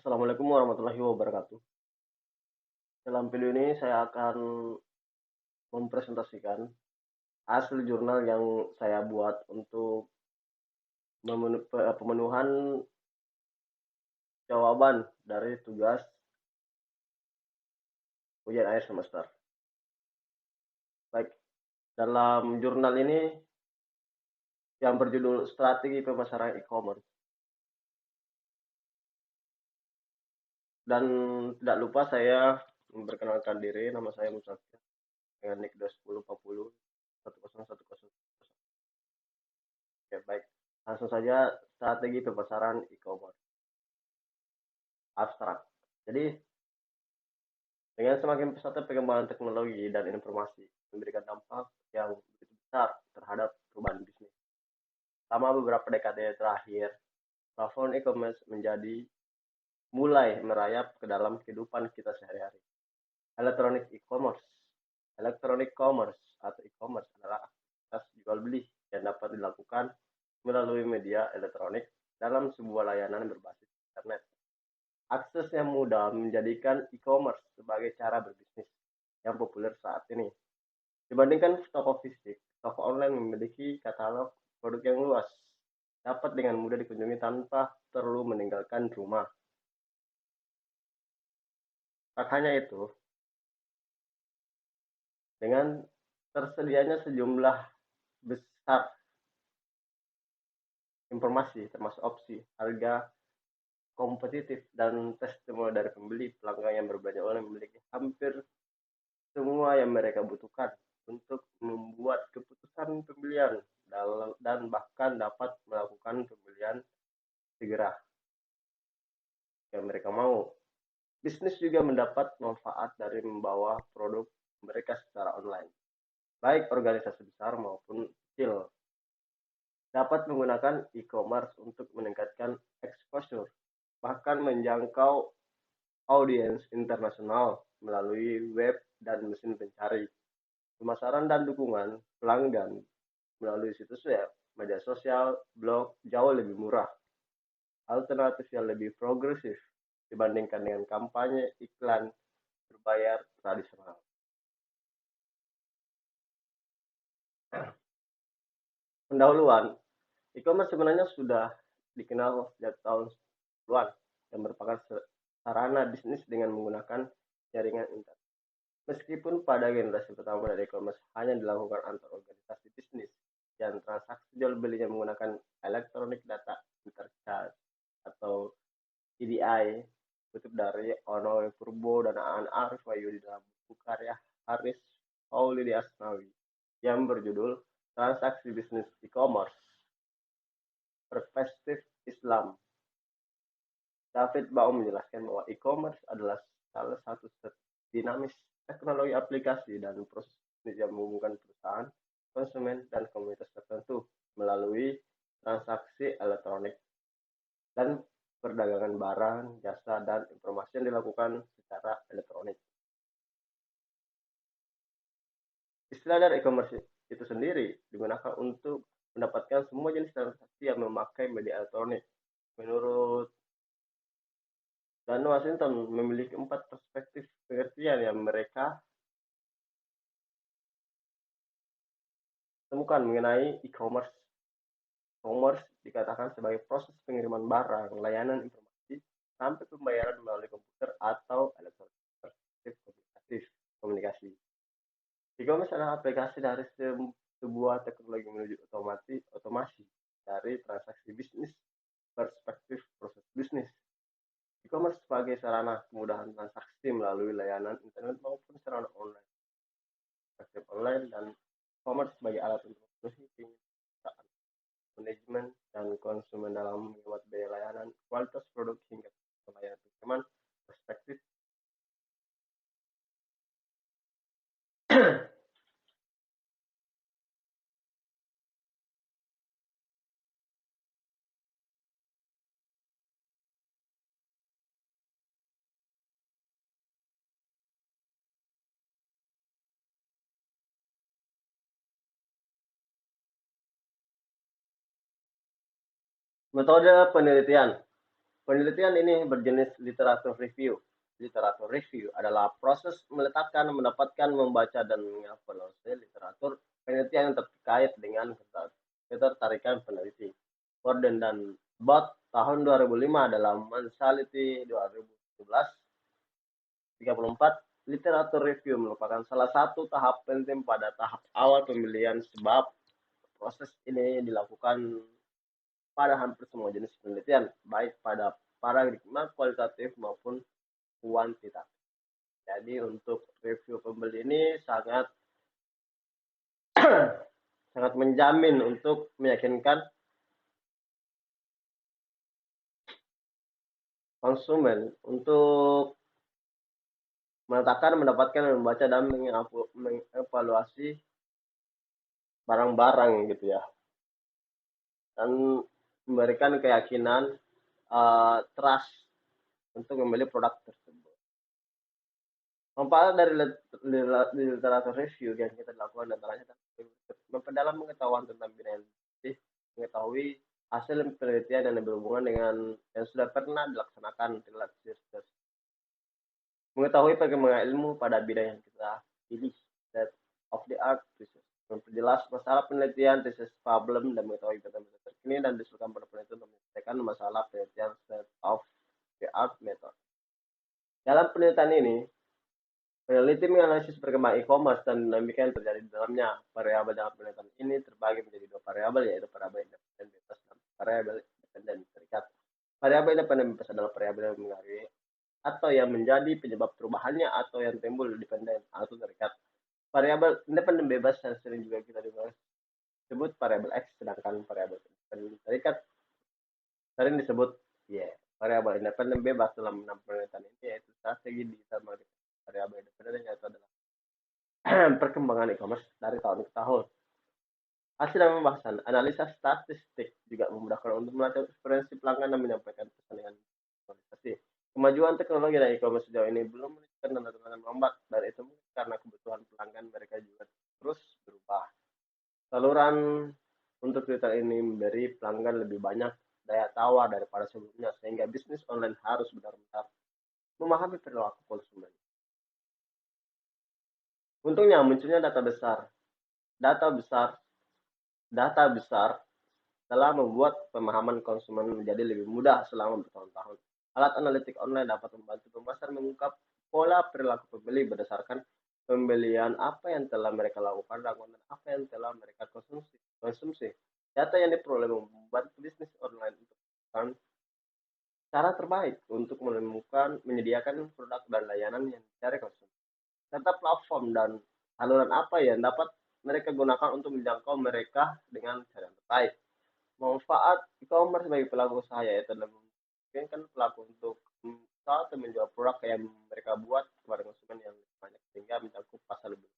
Assalamualaikum warahmatullahi wabarakatuh. Dalam video ini saya akan mempresentasikan hasil jurnal yang saya buat untuk pemenuhan jawaban dari tugas ujian akhir semester. Baik, dalam jurnal ini yang berjudul Strategi Pemasaran E-commerce. Dan tidak lupa saya memperkenalkan diri, nama saya Musafir dengan nick 1040 1010. Oke, baik. Langsung saja strategi pemasaran e-commerce. Abstrak. Jadi, dengan semakin pesatnya perkembangan teknologi dan informasi memberikan dampak yang begitu besar terhadap perubahan bisnis. Selama beberapa dekade terakhir, platform e-commerce mulai merayap ke dalam kehidupan kita sehari-hari. Electronic commerce atau e-commerce adalah aktivitas jual beli yang dapat dilakukan melalui media elektronik dalam sebuah layanan berbasis internet. Akses yang mudah menjadikan e-commerce sebagai cara berbisnis yang populer saat ini. Dibandingkan toko fisik, toko online memiliki katalog produk yang luas, dapat dengan mudah dikunjungi tanpa perlu meninggalkan rumah. Tak hanya itu, dengan tersedianya sejumlah besar informasi termasuk opsi, harga kompetitif, dan testimoni dari pembeli, pelanggan yang berbelanja online memiliki hampir semua yang mereka butuhkan untuk membuat keputusan pembelian dan bahkan dapat melakukan pembelian segera yang mereka mau. Bisnis juga mendapat manfaat dari membawa produk mereka secara online. Baik organisasi besar maupun kecil dapat menggunakan e-commerce untuk meningkatkan exposure, bahkan menjangkau audiens internasional melalui web dan mesin pencari. Pemasaran dan dukungan pelanggan melalui situs web, media sosial, blog jauh lebih murah. Alternatif yang lebih progresif dibandingkan dengan kampanye iklan berbayar tradisional. Pendahuluan, e-commerce sebenarnya sudah dikenal sejak tahun 90-an dan merupakan sarana bisnis dengan menggunakan jaringan internet. Meskipun pada generasi pertama dari e-commerce hanya dilakukan antar organisasi bisnis dan transaksi jual belinya menggunakan electronic data interchange atau EDI, kutip dari Ono Purbo dan Aan Arif Wahyudi dalam buku karya Haris Pauli Asnawi yang berjudul Transaksi Bisnis E-commerce, Perspektif Islam. David Baum menjelaskan bahwa e-commerce adalah salah satu dinamis teknologi aplikasi dan proses yang menghubungkan perusahaan, konsumen, dan komunitas tertentu melalui transaksi elektronik dan perdagangan barang, jasa, dan informasi yang dilakukan secara elektronik. Istilah dari e-commerce itu sendiri digunakan untuk mendapatkan semua jenis transaksi yang memakai media elektronik. Menurut Dan Washington memiliki 4 perspektif pengertian yang mereka temukan mengenai e-commerce. E-commerce dikatakan sebagai proses pengiriman barang, layanan informasi, sampai pembayaran melalui komputer atau elektronik. Perspektif komunikasi. E-commerce adalah aplikasi dari sebuah teknologi menuju otomasi dari transaksi bisnis, perspektif proses bisnis. E-commerce sebagai sarana kemudahan transaksi melalui layanan internet maupun sarana online. Perspektif online dan e-commerce sebagai alat untuk memenuhi keinginan manajemen dan konsumen dalam menghemat biaya layanan, kualitas produk hingga layanan penerimaan perspektif. Metode penelitian. Penelitian ini berjenis literatur review. Literatur review adalah proses meletakkan, mendapatkan, membaca, dan mengevaluasi literatur penelitian yang terkait dengan ketertarikan peneliti. Gordon dan Bott tahun 2005 dalam Mensality 2017 34, literatur review merupakan salah satu tahap penting pada tahap awal pemilihan sebab proses ini dilakukan pada hampir semua jenis penelitian, baik pada paradigma kualitatif maupun kuantitatif. Jadi untuk review pembeli ini sangat sangat menjamin untuk meyakinkan konsumen untuk meletakkan, mendapatkan, membaca dan mengevaluasi barang-barang gitu ya, dan memberikan keyakinan trust untuk membeli produk tersebut. Manfaat dari literatur review yang kita lakukan antaranya memperdalam pengetahuan tentang bidang mengetahui hasil penelitian yang berhubungan dengan yang sudah pernah dilaksanakan research, mengetahui perkembangan ilmu pada bidang yang kita pilih, state of the art research, memperjelas masalah penelitian, research problem, dan mengetahui metode terkini dan disusulkan pada penelitian untuk menyelesaikan masalah penelitian state of the art method. Dalam penelitian ini, peneliti menganalisis perkembangan e-commerce dan dinamika yang terjadi di dalamnya. Variabel dalam penelitian ini terbagi menjadi dua variabel, yaitu variabel independen bebas dan variabel independen terikat. Variabel independen bebas adalah variabel yang mengaruhi atau yang menjadi penyebab perubahannya atau yang timbul dependen atau terikat. Variabel independen bebas yang sering juga kita disebut variabel X, sedangkan variabel independen terikat sering disebut Y. Variabel independen bebas dalam penelitian ini yaitu strategi digital marketing. Variabel independen yaitu adalah perkembangan e-commerce dari tahun ke tahun. Hasil dari pembahasan analisa statistik juga memudahkan untuk melacak preferensi pelanggan dan menyampaikan pesan dengan kualitasnya. Kemajuan teknologi dan e-commerce sejauh ini belum menunjukkan tanda-tanda melambat, dan itu karena kebutuhan pelanggan mereka juga terus berubah. Saluran untuk retail ini memberi pelanggan lebih banyak daya tawar daripada sebelumnya, sehingga bisnis online harus benar-benar memahami perilaku konsumen. Untungnya munculnya data besar. Data besar telah membuat pemahaman konsumen menjadi lebih mudah selama bertahun-tahun. Alat analitik online dapat membantu pemasar mengungkap pola perilaku pembeli berdasarkan pembelian apa yang telah mereka lakukan dan apa yang telah mereka konsumsi. Data yang diperoleh membantu bisnis online untuk melakukan cara terbaik untuk menyediakan produk dan layanan yang dicari konsumen. Serta platform dan saluran apa yang dapat mereka gunakan untuk menjangkau mereka dengan cara yang terbaik. Manfaat e-commerce bagi pelaku usaha yaitu memungkinkan pelaku untuk atau menjual produk yang mereka buat kepada konsumen yang lebih banyak sehingga mencakup pasar lebih.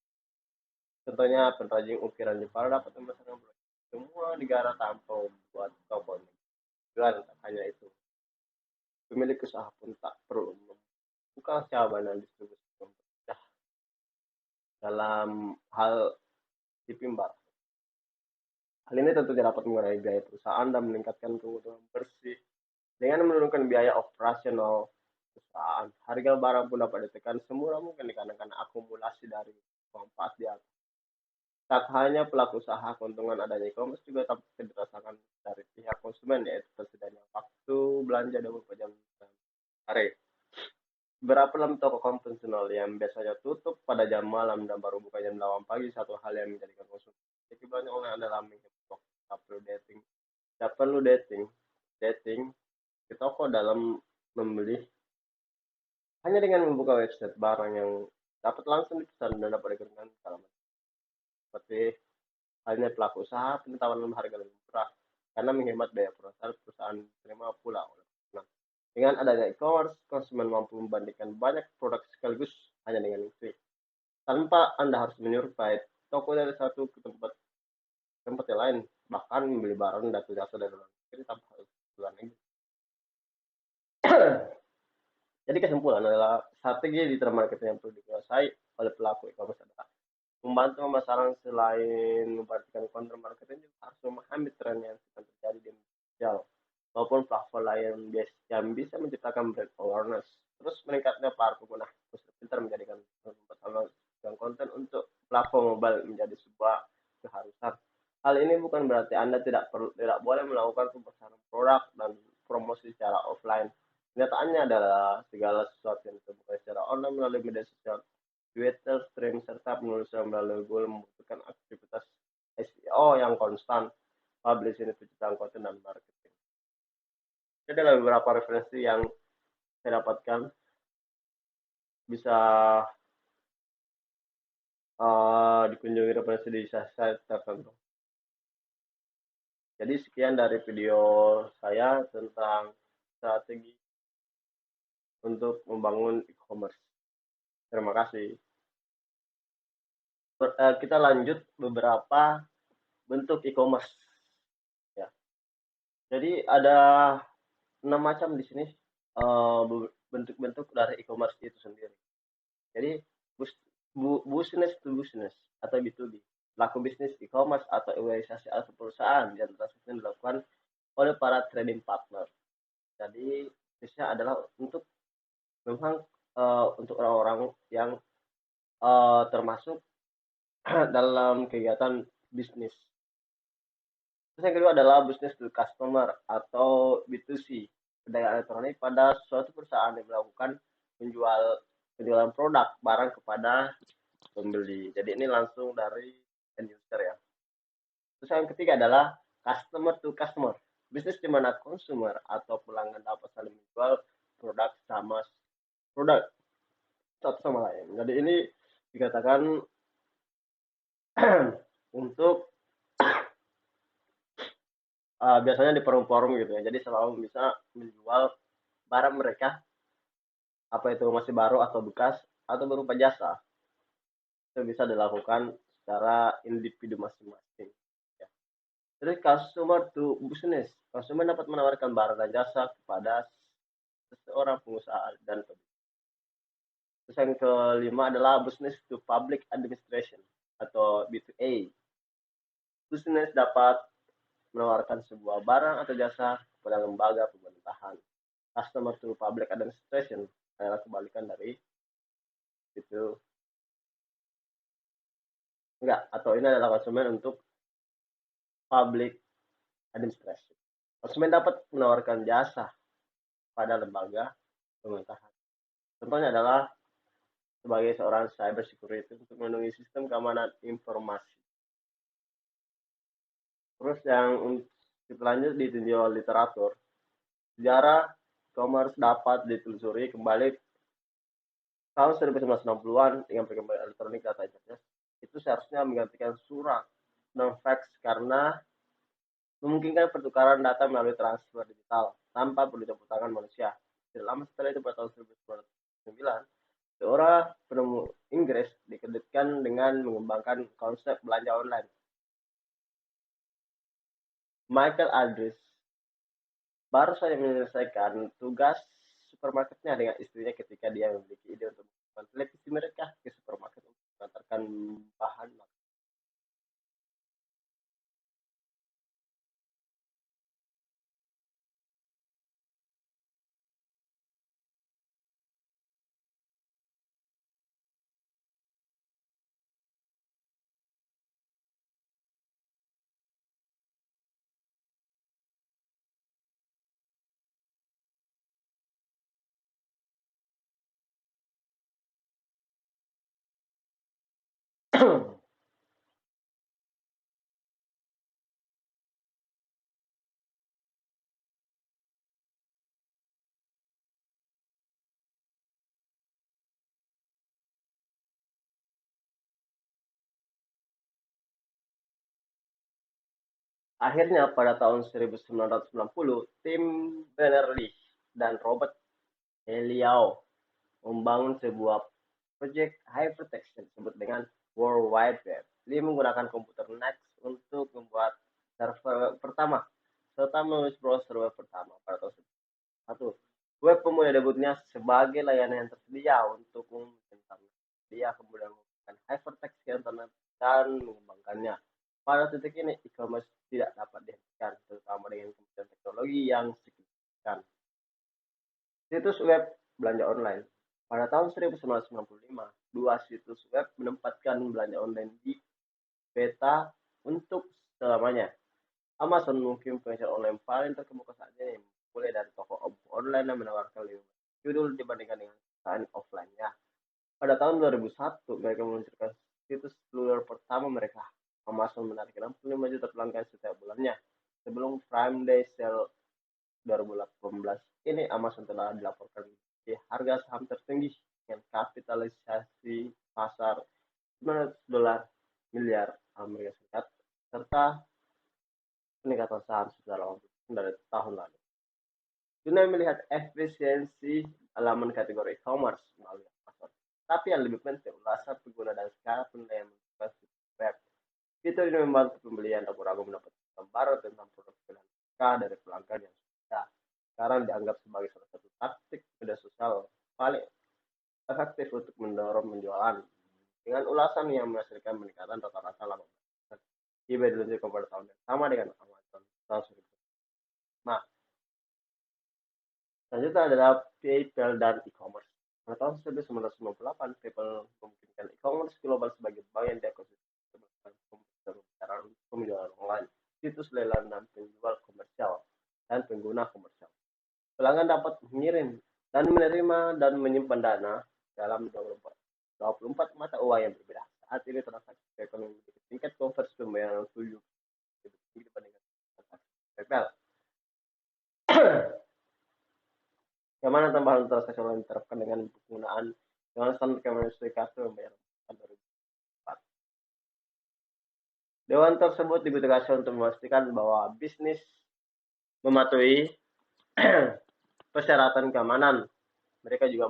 Contohnya pengrajin ukiran Jepara dapat memasarkan produk semua negara tanpa membuat toko. Dan hanya itu, pemilik usaha pun tak perlu membuka cabang dan distribusi dalam hal shipping bar. Hal ini tentunya dapat mengurangi biaya perusahaan dan meningkatkan kebutuhan bersih dengan menurunkan biaya operasional perusahaan. Harga barang pun dapat ditekan semurah mungkin dikarenakan akumulasi dari manfaat di atas. Tak hanya pelaku usaha, keuntungan adanya e-commerce juga dapat dirasakan dari pihak konsumen, yaitu tersedianya waktu belanja 24 jam sehari. Beberapa dalam toko konvensional yang biasanya tutup pada jam malam dan baru buka jam 8 pagi, satu hal yang menjadikan konsumen belanja online adalah menghemat waktu. Tak perlu dating ke toko dalam membeli, hanya dengan membuka website barang yang dapat langsung dipesan dan dapat dikenakan alamat. Seperti halnya pelaku usaha, penetapan harga lebih murah karena menghemat biaya perusahaan terima pula oleh konsumen. Dengan adanya e-commerce, konsumen mampu membandingkan banyak produk sekaligus hanya dengan klik, tanpa Anda harus menyurvei toko dari satu ke tempat yang lain, bahkan membeli barang dan jasa dari luar negeri tanpa harus luar negeri. Jadi kesimpulan adalah strategi digital marketing yang perlu dikuasai oleh pelaku e-commerce adalah membantu pemasaran. Selain memperhatikan konten marketing, juga harus memahami tren yang sedang terjadi di media sosial, maupun platform lain yang bisa menciptakan brand awareness. Terus meningkatnya para pengguna pintar menjadikan konten untuk platform mobile menjadi sebuah keharusan. Hal ini bukan berarti Anda tidak boleh melakukan pemasaran produk dan promosi secara offline. Kenyataannya adalah segala sesuatu yang dilakukan secara online melalui media sosial, Twitter, stream, serta penulisan melalui Google membutuhkan aktivitas SEO yang konstan, publishing, penciptaan konten, dan marketing. Jadi ada beberapa referensi yang saya dapatkan, bisa dikunjungi referensi di site tertentu. Jadi sekian dari video saya tentang strategi untuk membangun e-commerce. Terima kasih. Kita lanjut beberapa bentuk e-commerce. Ya. Jadi ada 6 macam di sini bentuk-bentuk dari e-commerce itu sendiri. Jadi business to business atau B2B, pelaku bisnis e-commerce atau organisasi atau perusahaan yang transaksi dilakukan oleh para trading partner. Jadi bisnisnya adalah untuk memang untuk orang-orang yang termasuk dalam kegiatan bisnis. Terus yang kedua adalah business to customer atau B2C, perdagangan elektronik pada suatu perusahaan yang melakukan penjualan produk barang kepada pembeli. Jadi ini langsung dari end user ya. Terus yang ketiga adalah customer to customer, bisnis di mana consumer atau pelanggan dapat saling menjual produk satu sama lain. Jadi ini dikatakan untuk biasanya di forum-forum gitu ya. Jadi selalu bisa menjual barang mereka, apa itu masih baru atau bekas atau berupa jasa. Itu bisa dilakukan secara individu masing-masing. Ya. Terus customer to business, konsumen dapat menawarkan barang dan jasa kepada seseorang pengusaha dan pembeli. Terus yang kelima adalah business to public administration atau B2A. Business dapat menawarkan sebuah barang atau jasa kepada lembaga pemerintahan. Customer to public administration adalah kebalikan dari itu. Enggak, atau ini adalah konsumen untuk public administration. Konsumen dapat menawarkan jasa pada lembaga pemerintahan. Contohnya adalah sebagai seorang cyber security untuk melindungi sistem keamanan informasi. Terus yang kita lanjut ditinjau literatur. Sejarah e-commerce dapat ditelusuri kembali tahun 1960-an dengan perkembangan elektronik data internet. Itu seharusnya menggantikan surat non-fax karena memungkinkan pertukaran data melalui transfer digital tanpa perlu campur tangan manusia. Tidak lama setelah itu pada tahun 1909, seorang penemu Inggris dikreditkan dengan mengembangkan konsep belanja online. Michael Aldrich baru saja menyelesaikan tugas supermarketnya dengan istrinya ketika dia memiliki ide untuk membawa televisi mereka ke supermarket untuk mengantarkan bahan makanan. Akhirnya pada tahun 1990, tim Berners-Lee dan Robert Eliyahu membangun sebuah proyek hypertext yang disebut dengan World Wide Web. Lee menggunakan komputer NUX untuk membuat server pertama serta menulis browser web pertama pada tahun 1991. Web memulai debutnya sebagai layanan yang tersedia untuk umum internet. Dia kemudian menggunakan hypertext ke internet dan mengembangkannya. Pada titik ini, e-commerce tidak dapat dihentikan, terutama dengan kemajuan teknologi yang signifikan. Situs web belanja online. Pada tahun 1995, dua situs web menempatkan belanja online di peta untuk selamanya. Amazon mungkin penjual online paling terkemuka saat ini, mulai dari toko online yang menawarkan lebih banyak judul dibandingkan dengan perusahaan offline-nya. Pada tahun 2001, mereka meluncurkan situs seluler pertama mereka. Amazon menarik 65 juta pelanggan setiap bulannya. Sebelum Prime Day Sale 2018 ini, Amazon telah dilaporkan di harga saham tertinggi dengan kapitalisasi pasar 900 dolar miliar Amerika Serikat serta peningkatan saham secara langsung dari tahun lalu. Dunia melihat efisiensi halaman kategori e-commerce melalui Amazon. Tapi yang lebih penting, ulasan pengguna dan skala penilaian menggunakan situs web. Fitur ini membantu pembelian ragu-ragu mendapat gambaran tentang produk pilihan mereka dari pelanggan yang sudah sekarang dianggap sebagai salah satu taktik media sosial paling efektif untuk mendorong penjualan. Dengan ulasan yang menghasilkan peningkatan rata-rata 18%. eBay diluncurkan pada tahun yang sama dengan Amazon tahun 2000. Nah, selanjutnya adalah PayPal dan e-commerce. Pada tahun 1998, PayPal memungkinkan e-commerce global sebagai bagian dari ekosistem pembicaraan penjualan online, situs lelang dan penjual komersial, dan pengguna komersial. Pelanggan dapat mengirim dan menerima dan menyimpan dana dalam 24 mata uang yang berbeda. Saat ini transaksi PayPal memiliki tingkat konversi pembayaran 7 lebih tinggi dibandingkan transaksi PayPal. Bagaimana tambahan transaksional diterapkan dengan penggunaan standar chemistry kartu pembayaran tahun 2004. Dewan tersebut ditugaskan untuk memastikan bahwa bisnis mematuhi persyaratan keamanan. Mereka juga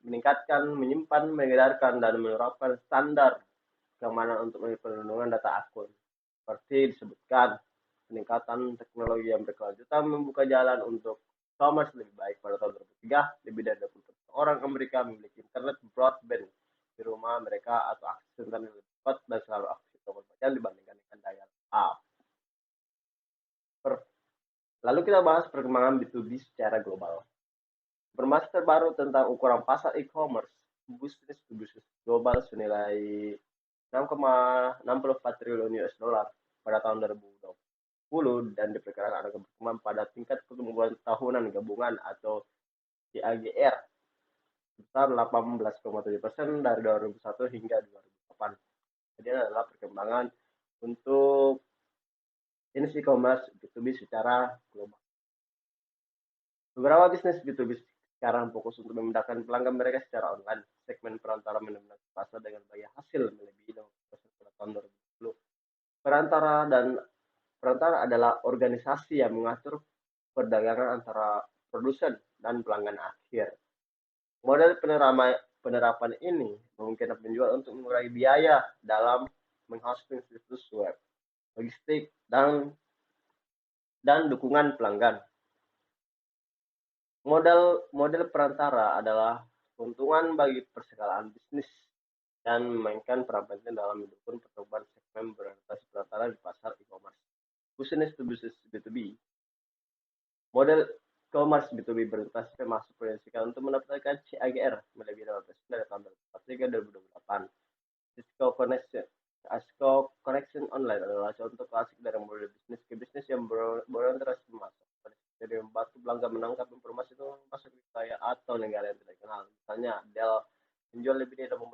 meningkatkan, menyimpan, mengedarkan, dan menerapkan standar keamanan untuk perlindungan data akun. Seperti disebutkan, peningkatan teknologi yang berkelanjutan membuka jalan untuk e-commerce lebih baik. Pada tahun 2003, lebih dari 20% orang Amerika memiliki internet broadband di rumah mereka atau akses internet lebih cepat dan selalu aktif tombol bacaan dibandingkan dengan dial-up. Lalu kita bahas perkembangan B2B secara global. Informasi terbaru tentang ukuran pasar e-commerce bisnis to bisnis global senilai 6,64 triliun US dollar pada tahun 2020 dan diperkirakan akan berkembang pada tingkat pertumbuhan tahunan gabungan atau CAGR sebesar 18,7% dari 2001 hingga 2008. Jadi adalah perkembangan untuk jenis e-commerce B2B secara global. Beberapa bisnis B2B sekarang fokus untuk memudahkan pelanggan mereka secara online. Segmen perantara mendominasi pasar dengan biaya hasil melebihi 50% pada tahun 2010. Perantara adalah organisasi yang mengatur perdagangan antara produsen dan pelanggan akhir. Model penerapan ini memungkinkan penjual untuk mengurangi biaya dalam menghosting situs web, logistik, dan dukungan pelanggan. Model perantara adalah keuntungan bagi persegalaan bisnis dan memainkan peran penting dalam mendukung pertumbuhan segmen berorientasi perantara di pasar e-commerce. Business to business B2B. Model e-commerce B2B berorientasi masuk proyeksikan untuk mendapatkan CAGR melebihi 12% dari tahun 2004 hingga 2028. Cisco Connection Online adalah contoh klasik dari model bisnis ke bisnis yang berorientasi masuk. Jadi membantu pelanggan menangkap informasi itu masuk ke wilayah atau negara yang tidak dikenal. Misalnya Dell menjual lebih dari 80